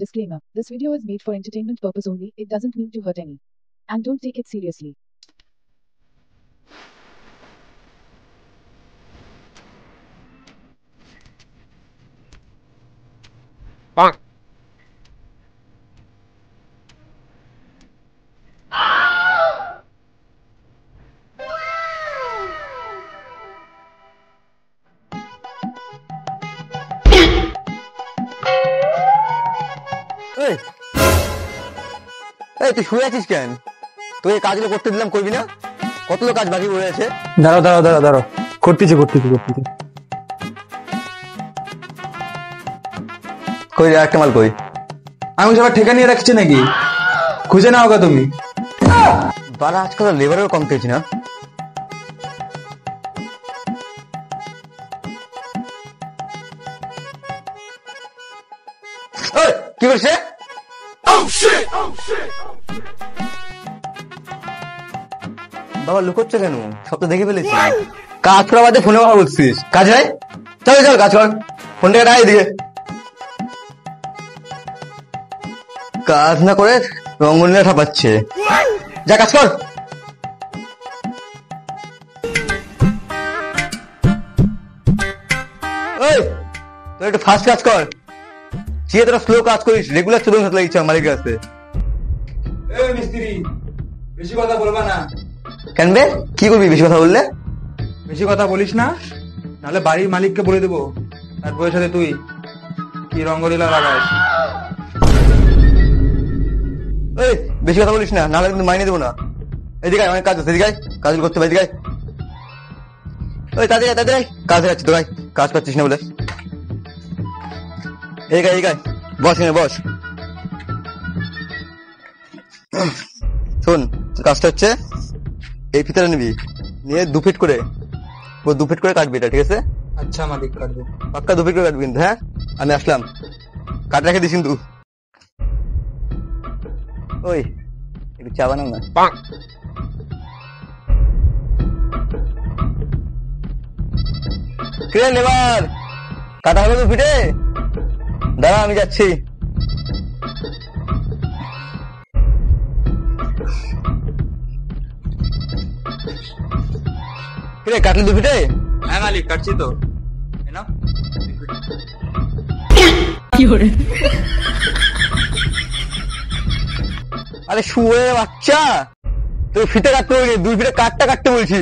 Disclaimer: This video is made for entertainment purpose only. It doesn't mean to hurt any. And don't take it seriously. Bonk. তুই শুয়ে আছিস কেন? তুই এই কাজগুলো করতে দিলাম, করবি না? কতগুলো কাজ বাকি পড়ে আছে। দাঁড়াও করতেছি। কই রে, একটা মাল কই? আমি সবার ঠেকা নিয়ে রাখছি নাকি? খুঁজে নাও গা তুমি। বারা আজকাল লেবারেরও কম পেয়েছি না। কি করছে? বাবা লুকোচ্ছে কেন? সব তো দেখে ফেলেছি। কাজ করা বাদে ফোনে কথা বলছিস? কাজ নাই? চল কাজ কর। ফোনটা রাখ এদিকে। কাজ না করে রঙ্গনীরা ঠাপাচ্ছে। যা কাজ কর। তুই একটু ফাস্ট কাজ কর। যে তোরা স্লো কাজ করিস, রেগুলার চোদন সাথে লাগিয়েছে মালিকের কাছে। মিস্ত্রি, বেশি কথা বলবা না। কেন বে, কি করবি বেশি কথা বললে? বেশি কথা বলিস না, নাহলে বাড়ির মালিককে বলে দেবো তারপরে সাথে তুই কি রঙ্গলীলা লাগাস। বেশি কথা বলিস না, নাহলে কিন্তু মাইনে দেবো না। এদিকে অনেক কাজ আছে, এদিকে কাজগুলো করতে হবে। এদিকে তাদের কাজ আছে তোরাই, কাজ পাচ্ছিস না বলে। এদিকে বস, বস। শোন, কাজটা হচ্ছে এই ফিতাটা নিবি, নিয়ে 2 ফিট করে কাটবি এটা, ঠিক আছে? আচ্ছা মালিক, কাটবে। পাক্কা 2 ফিট করে কাটবি কিন্তু। হ্যাঁ, আমি আসলাম, কাট রেখে দিস কিন্তু। ওই একটু চা বানাও না। এবার কাটা হলো 2 ফিটে। দাঁড়া আমি যাচ্ছি। কাটলি 2 ফিটে? হ্যাঁ মালিক, কাটছি তো। আরে শুয়ে বাচ্চা, তুই ফিতে কাটতে বলছি, 2 ফিটে কাটতে বলছি।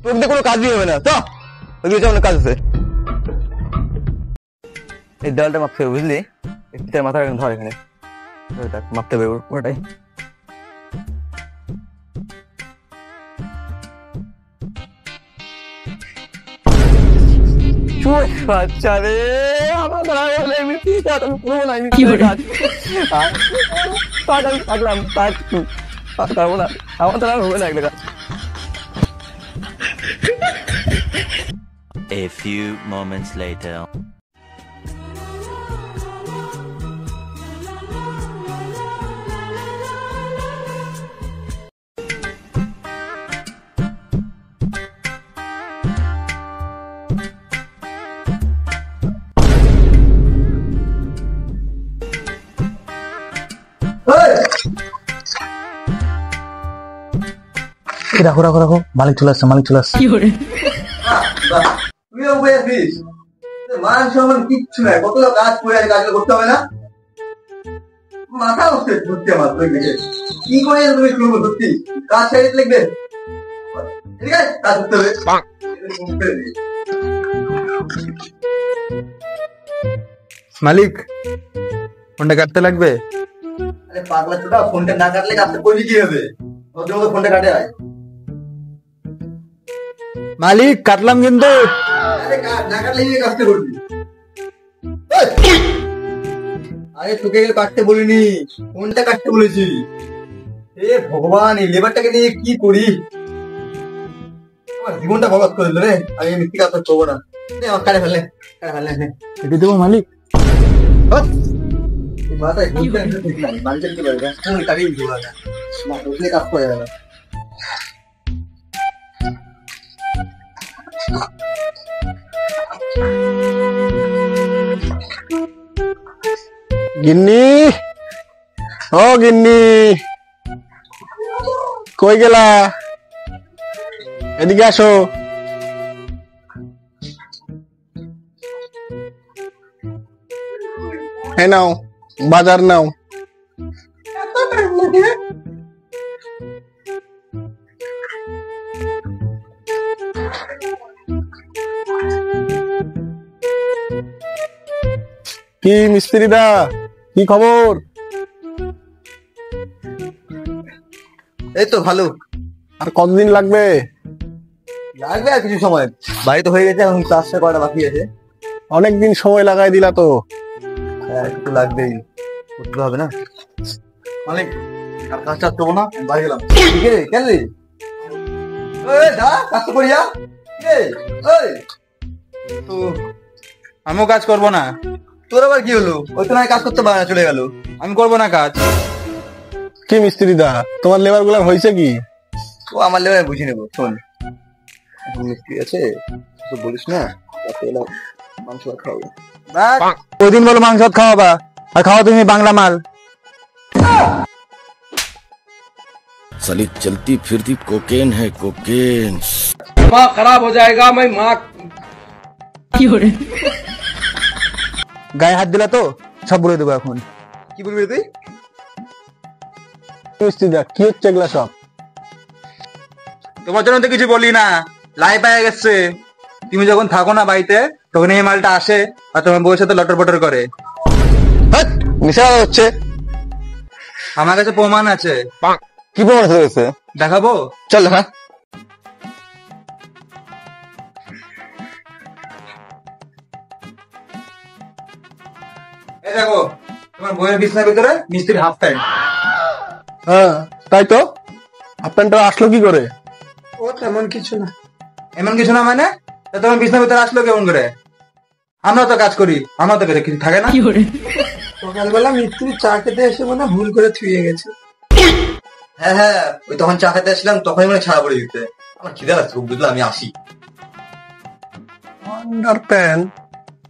তোকে কোনো কাজই হবে না। তো ওইদিকে অনেক কাজ আছে। এই দেওয়ালটা মাপতে হবে, বুঝলি? ফিতের মাথা ধর, এখানে মাপতে হবে ওটাই। বাচ্চা রে, আমার হবে না একটা। A few moments later. রাখো, মালিক চলে আসছে। কিচ্ছু নাই, কত কাজ করে আছে, কাজগুলো করতে হবে না? মাথা হচ্ছে ধরতে আমার কি করে তুমি শুরু সত্যি কাজ ছেড়ে লিখবে, ঠিক আছে? কাজ করতে হবে। মালিক, ফোনটা কাটতে লাগবে। আরে পাগলা ছোটা, ফোনটা না কাটলে কাজটা করবি কি হবে? ফোনটা কাটে আয়। মালিক, কাটলাম কিন্তু। আরে না কাটলে কাজটা করবি। আরে তোকে কাটতে বলিনি, ফোনটা কাটতে বলেছি। এ ভগবান, এই লেবারটাকে নিয়ে কি করি? আমার জীবনটা বরবাদ করে দিল রে। আমি মিথ্যে কাজ করবো না। কাটে ফেললে কেটে দেবো মালিক। মাথায় ঠিক নাই, মানুষের কি বলবে? তাকেই কাজ করে গেল। গিন্নি, ও গিন্নি, কই গেলা? এদিকে আসো। এই নাও, বাজার নাও। কি মিস্ত্রিদা, কি খবর? এই তো ভালো। আর কতদিন লাগবে? লাগবে আর কিছু সময়, বাড়ি তো হয়ে গেছে, এখন কাজটা করাটা বাকি আছে। অনেকদিন সময় লাগাই দিলা তো। হ্যাঁ, একটু লাগবেই, করতে হবে না অনেক। আর কাজটা করবো না, বাড়ি গেলাম। ঠিক আছে, কেন রে? এই দা, কাজ তো করি যা। এই, তো আমিও কাজ করব না। তোর আবার কি হলো? ওই তো নয় কাজ করতে পারে না, চলে গেল। আমি করব না কাজ। কি মিস্ত্রিদা, তোমার লেবার গুলার হয়েছে কি? ও আমার লেভেলে বুঝে নেবো। শোন, এখন মিস্ত্রি আছে, তো বলিস না, রাতে এলাম, মাংস ভাত খাওয়াবো। ওই দিন বলো মাংস ভাত খাওয়াবা, আর খাওয়া তুমি বাংলা মাল। साली चलती फिरती कोकेन है कोकेन। दिमाग खराब हो जाएगा। मैं माँ গায়ে হাত দিলা তো সব বলে দেবো এখন। কি বলবি রে তুই? মিস্ত্রিদা, কি হচ্ছে এগুলা সব? তোমার জন্য তো কিছু বলি না, লাই পায়ে গেছে। তুমি যখন থাকো না বাড়িতে, তখন এই মালটা আসে আর তোমার বউয়ের সাথে লটর পটর করে। হাট, মিশা হচ্ছে। আমার কাছে প্রমাণ আছে, কি প্রমাণ হয়েছে? দেখাবো? চল দেখা। এই দেখো, তোমার বউয়ের বিছনার ভিতরে মিস্ত্রির হাফ প্যান্ট। হ্যাঁ, তাই তো। হাফ প্যান্টটা আসলো কি করে? ও তেমন কিছু না। এমন কিছু না মানে? তা তোমার বিছনার ভিতরে আসলো কেমন করে? আমরা তো কাজ করি, আমরা তো কিছু থাকে না। সকালবেলা মিস্ত্রি চা খেতে এসে মনে হয় ভুল করে থুয়ে গেছে। হ্যাঁ হ্যাঁ, ওই তখন চা খেতে আসলাম, তখনই মানে ছাড়া পড়ে দিতে। আমার খিদে লাগছে খুব, বুঝলাম, আমি আসি। আন্ডার প্যান্ট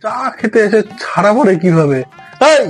চা খেতে এসে ছাড়া পড়ে কিভাবে? এই